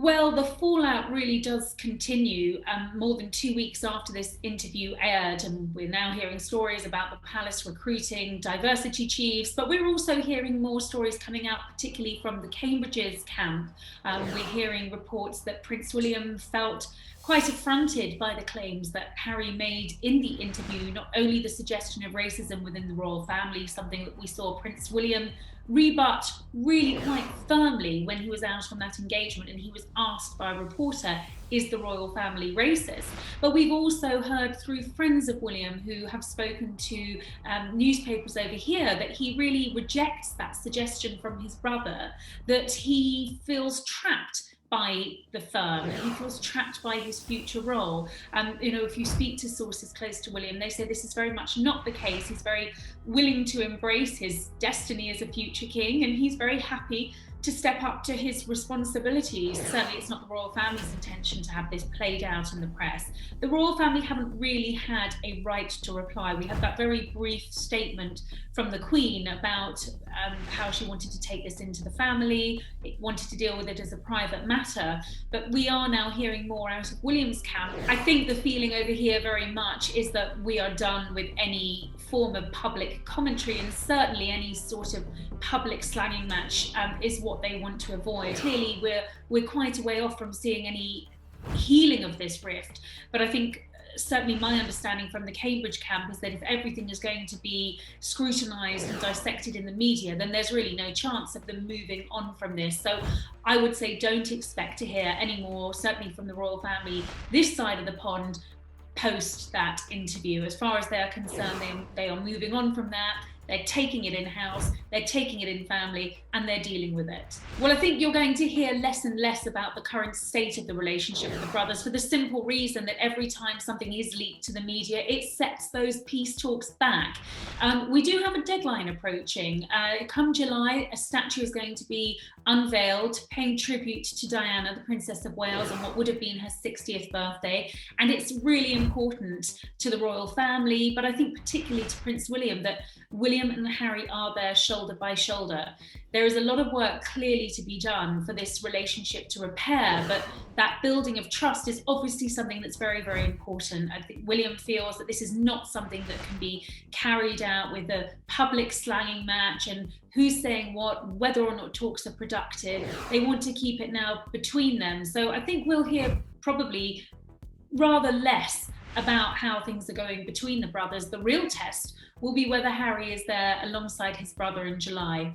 Well, the fallout really does continue more than 2 weeks after this interview aired, and we're now hearing stories about the palace recruiting diversity chiefs, but we're also hearing more stories coming out, particularly from the Cambridge's camp. We're hearing reports that Prince William felt quite affronted by the claims that Harry made in the interview, not only the suggestion of racism within the royal family, something that we saw Prince William rebut really quite firmly when he was out on that engagement and he was asked by a reporter, is the royal family racist? But we've also heard through friends of William who have spoken to newspapers over here that he really rejects that suggestion from his brother, that he feels trapped by the firm. He feels trapped by his future role. If you speak to sources close to William, they say this is very much not the case. He's very willing to embrace his destiny as a future king, and he's very happy to step up to his responsibilities. Certainly, it's not the royal family's intention to have this played out in the press. The royal family haven't really had a right to reply. We had that very brief statement from the Queen about how she wanted to take this into the family, wanted to deal with it as a private matter. But we are now hearing more out of William's camp. I think the feeling over here very much is that we are done with any form of public commentary, and certainly any sort of public slanging match is what they want to avoid. Clearly, we're quite a way off from seeing any healing of this rift, but I think certainly my understanding from the Cambridge camp is that if everything is going to be scrutinised and dissected in the media, then there's really no chance of them moving on from this. So I would say don't expect to hear any more, certainly from the royal family this side of the pond, post that interview. As far as they're concerned, they are moving on from that. They're taking it in-house, they're taking it in family, and they're dealing with it. Well, I think you're going to hear less and less about the current state of the relationship with the brothers, for the simple reason that every time something is leaked to the media, it sets those peace talks back. We do have a deadline approaching. Come July, a statue is going to be unveiled, paying tribute to Diana, the Princess of Wales, on what would have been her 60th birthday. And it's really important to the royal family, but I think particularly to Prince William, that William and Harry are there shoulder by shoulder. There is a lot of work clearly to be done for this relationship to repair, but that building of trust is obviously something that's very, very important. I think William feels that this is not something that can be carried out with a public slanging match and who's saying what, whether or not talks are productive. They want to keep it now between them. So I think we'll hear probably rather less about how things are going between the brothers. The real test will be whether Harry is there alongside his brother in July.